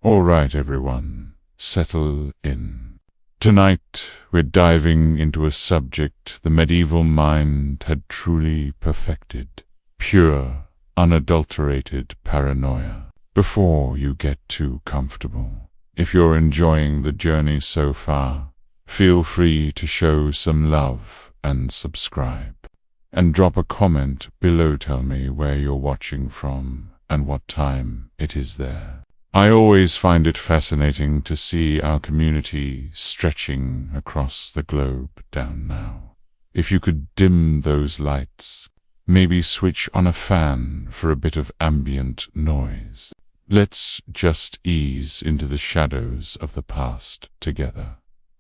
All right, everyone, settle in. Tonight, we're diving into a subject the medieval mind had truly perfected. Pure, unadulterated paranoia. Before you get too comfortable, if you're enjoying the journey so far, feel free to show some love and subscribe. And drop a comment below. Tell me where you're watching from and what time it is there. I always find it fascinating to see our community stretching across the globe down now. If you could dim those lights, maybe switch on a fan for a bit of ambient noise. Let's just ease into the shadows of the past together.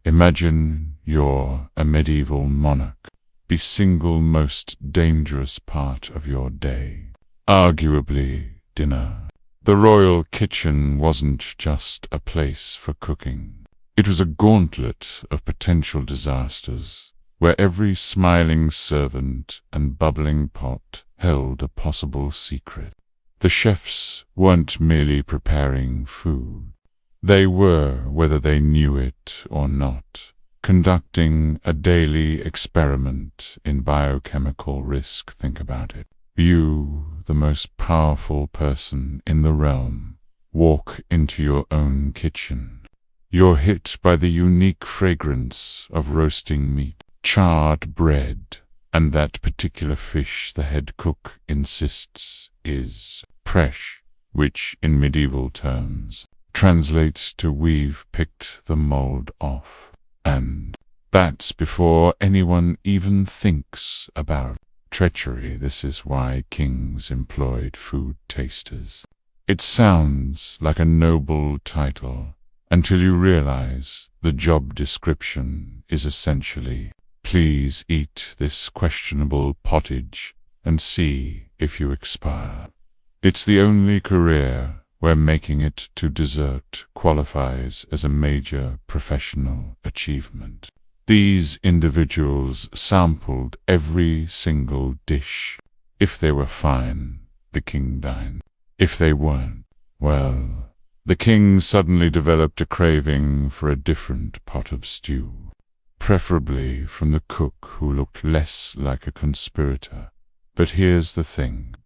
Imagine you're a medieval monarch, the single most dangerous part of your day. Arguably dinner. The royal kitchen wasn't just a place for cooking. It was a gauntlet of potential disasters, where every smiling servant and bubbling pot held a possible secret. The chefs weren't merely preparing food. They were, whether they knew it or not, conducting a daily experiment in biochemical risk. Think about it. You, the most powerful person in the realm, walk into your own kitchen. You're hit by the unique fragrance of roasting meat, charred bread, and that particular fish the head cook insists is fresh, which in medieval terms translates to "we've picked the mold off." And that's before anyone even thinks about treachery. This is why kings employed food tasters. It sounds like a noble title until you realize the job description is essentially, please eat this questionable pottage and see if you expire. It's the only career where making it to dessert qualifies as a major professional achievement. These individuals sampled every single dish. If they were fine, the king dined. If they weren't, well, the king suddenly developed a craving for a different pot of stew, preferably from the cook who looked less like a conspirator. But here's the thing.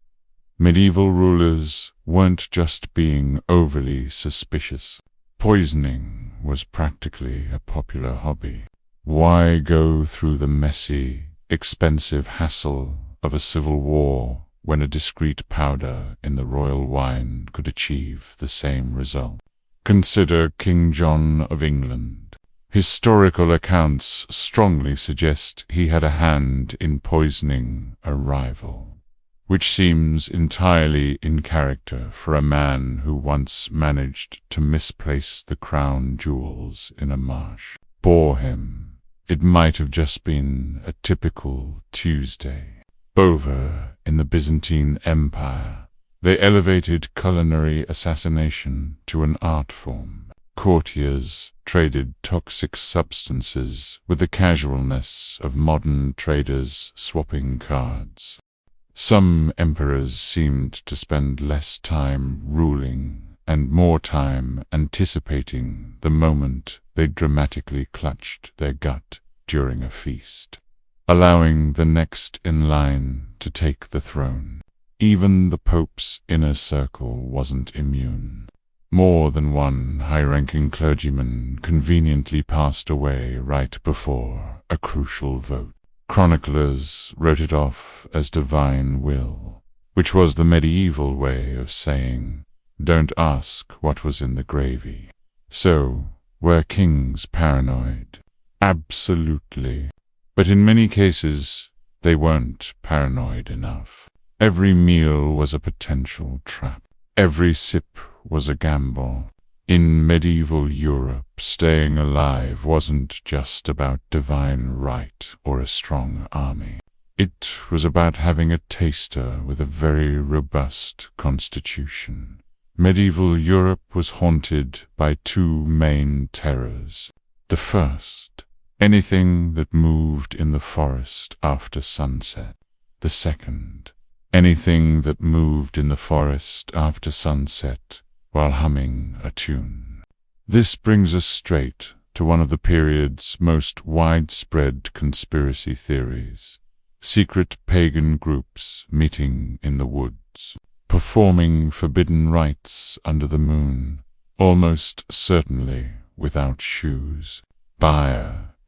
Medieval rulers weren't just being overly suspicious. Poisoning was practically a popular hobby. Why go through the messy, expensive hassle of a civil war when a discreet powder in the royal wine could achieve the same result? Consider King John of England. Historical accounts strongly suggest he had a hand in poisoning a rival, which seems entirely in character for a man who once managed to misplace the crown jewels in a marsh. Bore him. It might have just been a typical Tuesday. Over in the Byzantine Empire, they elevated culinary assassination to an art form. Courtiers traded toxic substances with the casualness of modern traders swapping cards. Some emperors seemed to spend less time ruling and more time anticipating the moment they dramatically clutched their gut during a feast, allowing the next in line to take the throne. Even the Pope's inner circle wasn't immune. More than one high-ranking clergyman conveniently passed away right before a crucial vote. Chroniclers wrote it off as divine will, which was the medieval way of saying, don't ask what was in the gravy. So, were kings paranoid? Absolutely. But in many cases, they weren't paranoid enough. Every meal was a potential trap. Every sip was a gamble. In medieval Europe, staying alive wasn't just about divine right or a strong army. It was about having a taster with a very robust constitution. Medieval Europe was haunted by two main terrors. The first, anything that moved in the forest after sunset. The second, anything that moved in the forest after sunset while humming a tune. This brings us straight to one of the period's most widespread conspiracy theories: secret pagan groups meeting in the woods, performing forbidden rites under the moon, almost certainly without shoes,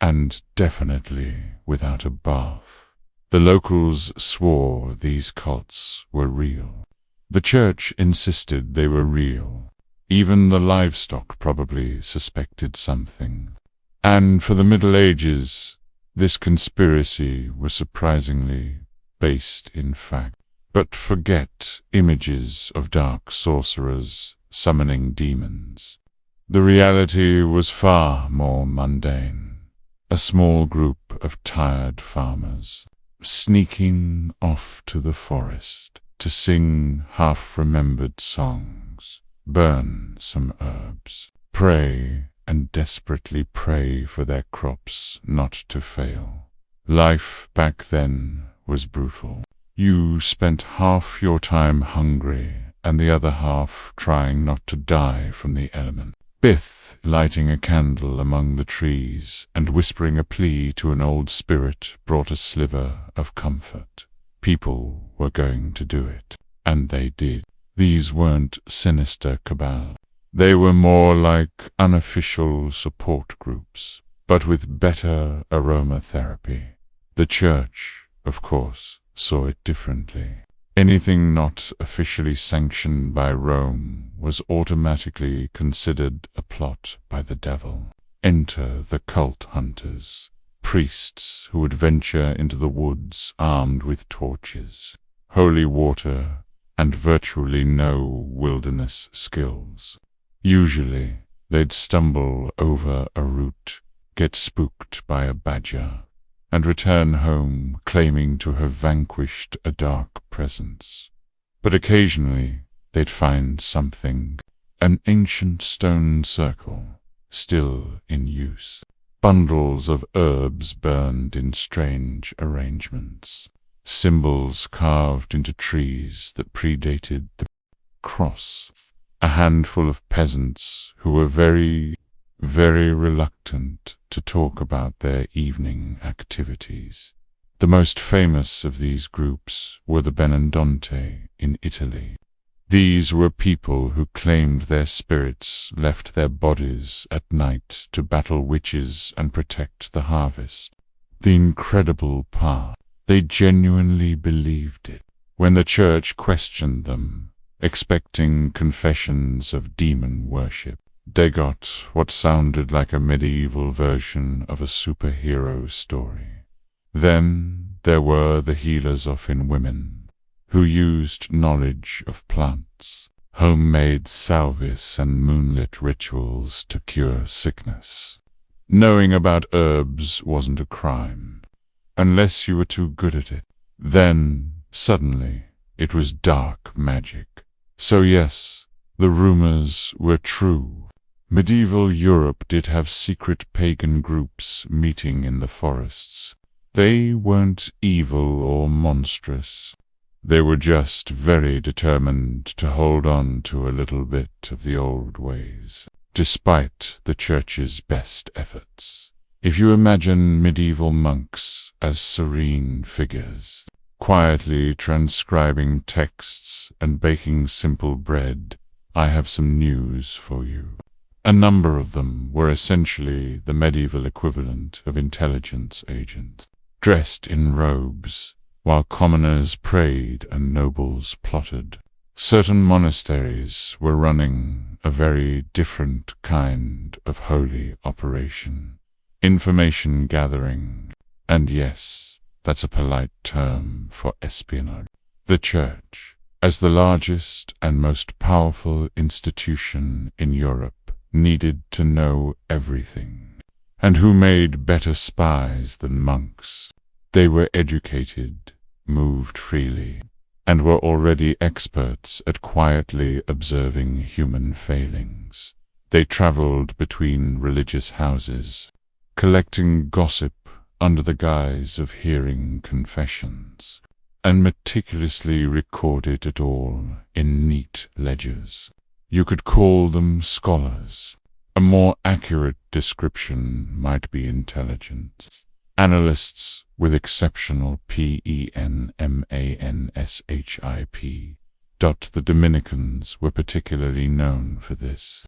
and definitely without a bath. The locals swore these cults were real. The church insisted they were real. Even the livestock probably suspected something. And for the Middle Ages, this conspiracy was surprisingly based in fact. But forget images of dark sorcerers summoning demons. The reality was far more mundane. A small group of tired farmers, sneaking off to the forest to sing half-remembered songs, burn some herbs, pray and desperately pray for their crops not to fail. Life back then was brutal. You spent half your time hungry and the other half trying not to die from the element. Bith, lighting a candle among the trees and whispering a plea to an old spirit, brought a sliver of comfort. People were going to do it, and they did. These weren't sinister cabal. They were more like unofficial support groups, but with better aromatherapy. The church, of course, saw it differently. Anything not officially sanctioned by Rome was automatically considered a plot by the devil. Enter the cult hunters, priests who would venture into the woods armed with torches, holy water, and virtually no wilderness skills. Usually, they'd stumble over a root, get spooked by a badger, and return home claiming to have vanquished a dark presence. But occasionally they'd find something, an ancient stone circle, still in use, bundles of herbs burned in strange arrangements, symbols carved into trees that predated the cross, a handful of peasants who were very reluctant to talk about their evening activities. The most famous of these groups were the Benedonti in Italy. These were people who claimed their spirits left their bodies at night to battle witches and protect the harvest. The incredible part, they genuinely believed it. When the church questioned them, expecting confessions of demon worship, they got what sounded like a medieval version of a superhero story. Then there were the healers, often women, who used knowledge of plants, homemade salves and moonlit rituals to cure sickness. Knowing about herbs wasn't a crime, unless you were too good at it. Then, suddenly, it was dark magic. So yes, the rumors were true. Medieval Europe did have secret pagan groups meeting in the forests. They weren't evil or monstrous. They were just very determined to hold on to a little bit of the old ways, despite the church's best efforts. If you imagine medieval monks as serene figures, quietly transcribing texts and baking simple bread, I have some news for you. A number of them were essentially the medieval equivalent of intelligence agents, dressed in robes, while commoners prayed and nobles plotted. Certain monasteries were running a very different kind of holy operation, information gathering, and yes, that's a polite term for espionage. The church, as the largest and most powerful institution in Europe, needed to know everything. And who made better spies than monks? They were educated, moved freely, and were already experts at quietly observing human failings. They traveled between religious houses, collecting gossip under the guise of hearing confessions, and meticulously recorded it all in neat ledgers. You could call them scholars. A more accurate description might be intelligence. Analysts with exceptional penmanship. The Dominicans were particularly known for this.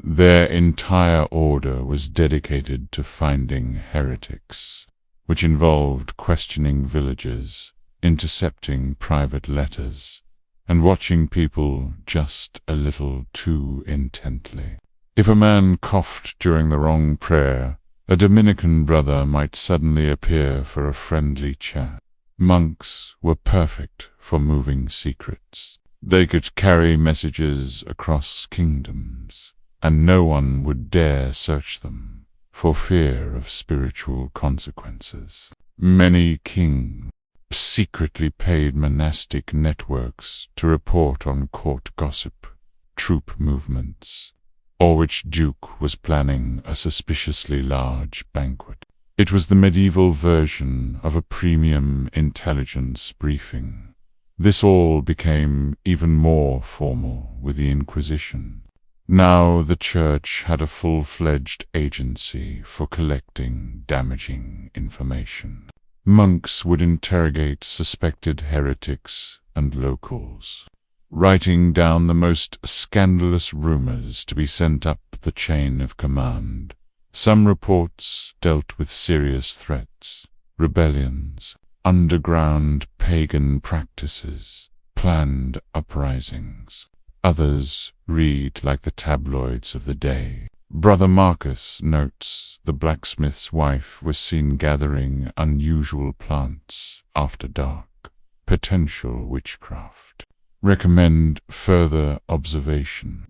Their entire order was dedicated to finding heretics, which involved questioning villagers, intercepting private letters, and watching people just a little too intently. If a man coughed during the wrong prayer, a Dominican brother might suddenly appear for a friendly chat. Monks were perfect for moving secrets. They could carry messages across kingdoms, and no one would dare search them for fear of spiritual consequences. Many kings secretly paid monastic networks to report on court gossip, troop movements, or which duke was planning a suspiciously large banquet. It was the medieval version of a premium intelligence briefing. This all became even more formal with the Inquisition. Now the Church had a full-fledged agency for collecting damaging information. Monks would interrogate suspected heretics and locals, writing down the most scandalous rumors to be sent up the chain of command. Some reports dealt with serious threats, rebellions, underground pagan practices, planned uprisings. Others read like the tabloids of the day. Brother Marcus notes the blacksmith's wife was seen gathering unusual plants after dark. Potential witchcraft. Recommend further observation.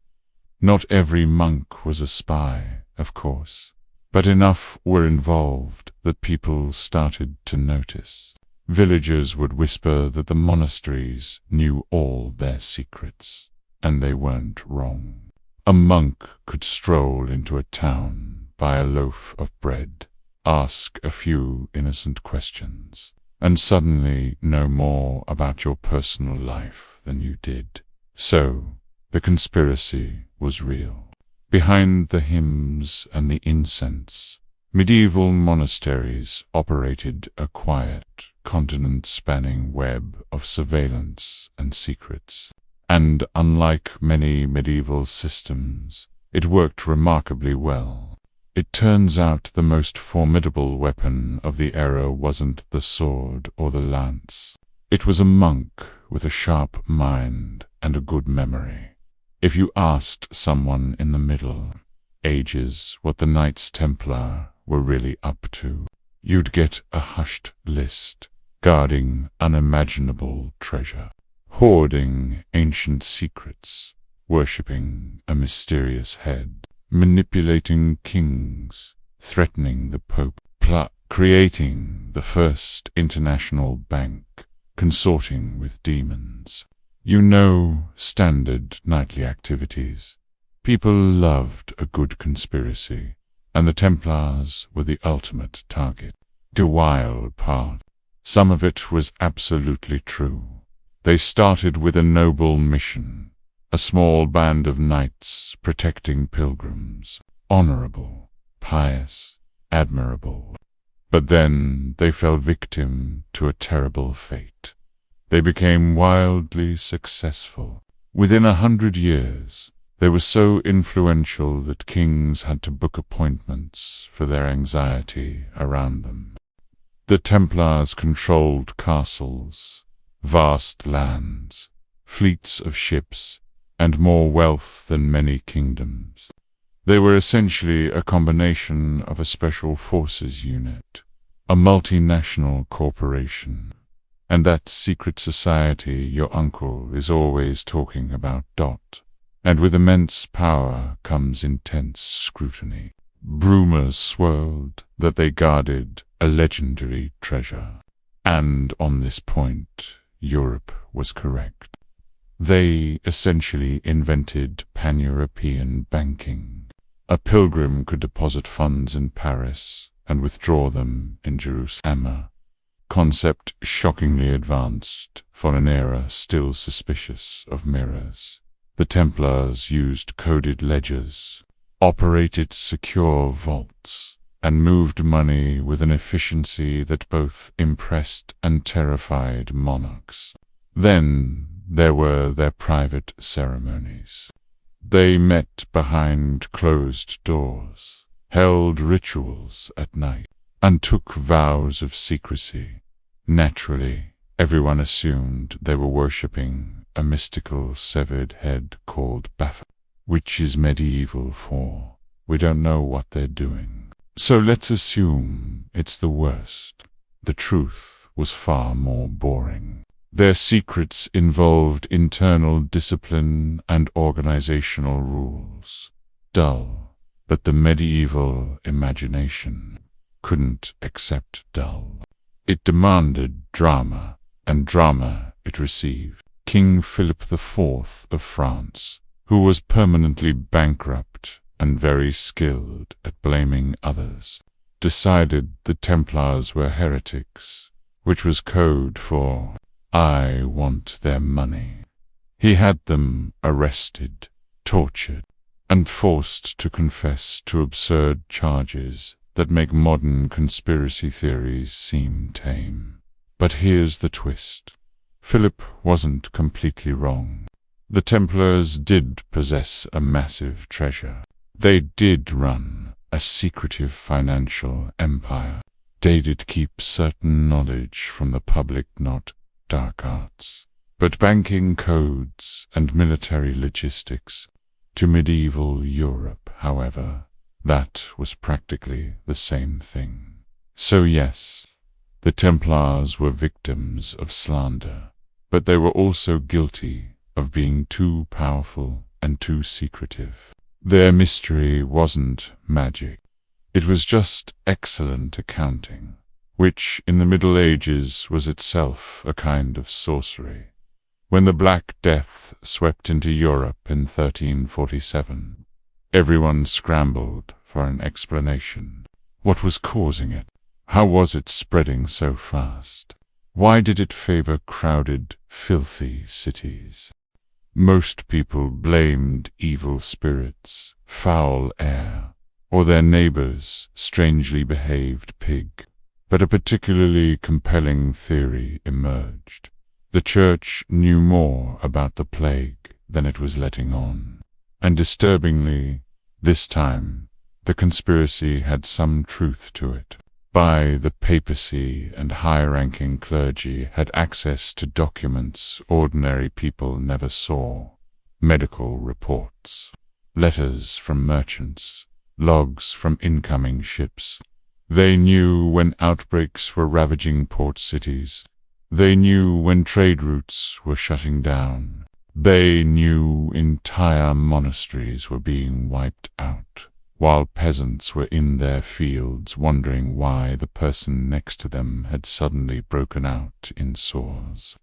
Not every monk was a spy, of course, but enough were involved that people started to notice. Villagers would whisper that the monasteries knew all their secrets, and they weren't wrong. A monk could stroll into a town, buy a loaf of bread, ask a few innocent questions, and suddenly know more about your personal life than you did. So, the conspiracy was real. Behind the hymns and the incense, medieval monasteries operated a quiet, continent-spanning web of surveillance and secrets. And unlike many medieval systems, it worked remarkably well. It turns out the most formidable weapon of the era wasn't the sword or the lance. It was a monk with a sharp mind and a good memory. If you asked someone in the Middle Ages what the Knights Templar were really up to, you'd get a hushed list, guarding unimaginable treasure, hoarding ancient secrets, worshipping a mysterious head, manipulating kings, threatening the Pope, creating the first international bank, consorting with demons. You know, standard nightly activities. People loved a good conspiracy, and the Templars were the ultimate target. The wild part. Some of it was absolutely true. They started with a noble mission, a small band of knights protecting pilgrims, honorable, pious, admirable. But then they fell victim to a terrible fate. They became wildly successful. Within 100 years, they were so influential that kings had to book appointments for their anxiety around them. The Templars controlled castles, vast lands, fleets of ships, and more wealth than many kingdoms. They were essentially a combination of a special forces unit, a multinational corporation, and that secret society your uncle is always talking about. And with immense power comes intense scrutiny. Rumors swirled that they guarded a legendary treasure, and on this point, Europe was correct. They essentially invented pan-European banking. A pilgrim could deposit funds in Paris and withdraw them in Jerusalem. Concept shockingly advanced for an era still suspicious of mirrors. The Templars used coded ledgers, operated secure vaults, and moved money with an efficiency that both impressed and terrified monarchs. Then there were their private ceremonies. They met behind closed doors, held rituals at night, and took vows of secrecy. Naturally, everyone assumed they were worshipping a mystical severed head called Baphomet, which is medieval for "we don't know what they're doing, so let's assume it's the worst." The truth was far more boring. Their secrets involved internal discipline and organizational rules. Dull, but the medieval imagination couldn't accept dull. It demanded drama, and drama it received. King Philip IV of France, who was permanently bankrupt and very skilled at blaming others, decided the Templars were heretics, which was code for "I want their money." He had them arrested, tortured, and forced to confess to absurd charges that make modern conspiracy theories seem tame. But here's the twist. Philip wasn't completely wrong. The Templars did possess a massive treasure. They did run a secretive financial empire. They did keep certain knowledge from the public, not dark arts, but banking codes and military logistics. To medieval Europe, however, that was practically the same thing. So yes, the Templars were victims of slander, but they were also guilty of being too powerful and too secretive. Their mystery wasn't magic. It was just excellent accounting, which in the Middle Ages was itself a kind of sorcery. When the Black Death swept into Europe in 1347, everyone scrambled for an explanation. What was causing it? How was it spreading so fast? Why did it favor crowded, filthy cities? Most people blamed evil spirits, foul air, or their neighbor's strangely behaved pig. But a particularly compelling theory emerged. The Church knew more about the plague than it was letting on. And disturbingly, this time, the conspiracy had some truth to it. The papacy and high-ranking clergy had access to documents ordinary people never saw. Medical reports, letters from merchants, logs from incoming ships. They knew when outbreaks were ravaging port cities. They knew when trade routes were shutting down. They knew entire monasteries were being wiped out, while peasants were in their fields wondering why the person next to them had suddenly broken out in sores.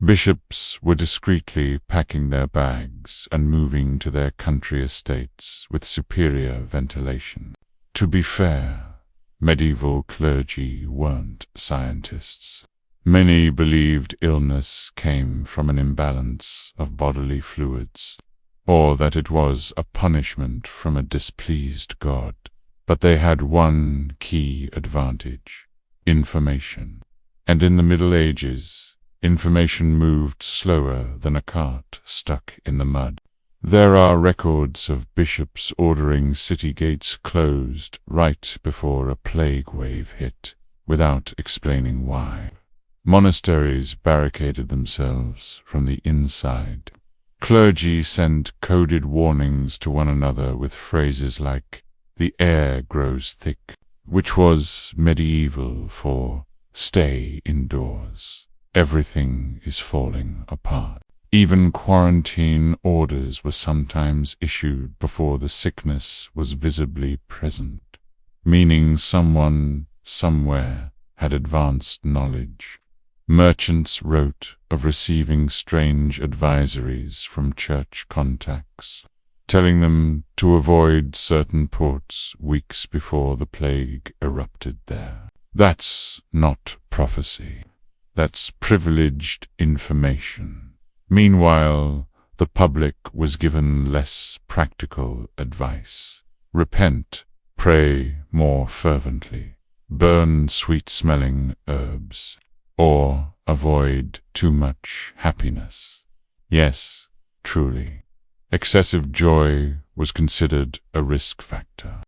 Bishops were discreetly packing their bags and moving to their country estates with superior ventilation. To be fair, medieval clergy weren't scientists. Many believed illness came from an imbalance of bodily fluids, or that it was a punishment from a displeased God. But they had one key advantage: information. And in the Middle Ages, information moved slower than a cart stuck in the mud. There are records of bishops ordering city gates closed right before a plague wave hit, without explaining why. Monasteries barricaded themselves from the inside. Clergy sent coded warnings to one another with phrases like, "The air grows thick," which was medieval for "stay indoors. Everything is falling apart." Even quarantine orders were sometimes issued before the sickness was visibly present, meaning someone, somewhere, had advanced knowledge. Merchants wrote of receiving strange advisories from church contacts, telling them to avoid certain ports weeks before the plague erupted there. That's not prophecy. That's privileged information. Meanwhile, the public was given less practical advice. Repent, pray more fervently, burn sweet-smelling herbs, or avoid too much happiness. Yes, truly, excessive joy was considered a risk factor.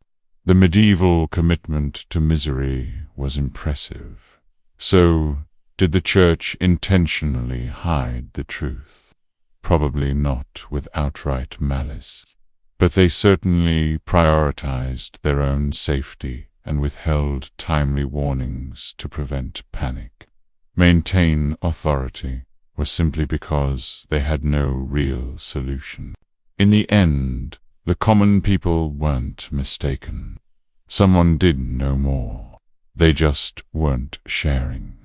The medieval commitment to misery was impressive. So, did the Church intentionally hide the truth? Probably not with outright malice. But they certainly prioritized their own safety and withheld timely warnings to prevent panic. Maintain authority was simply because they had no real solution. In the end, the common people weren't mistaken. Someone did know more. They just weren't sharing.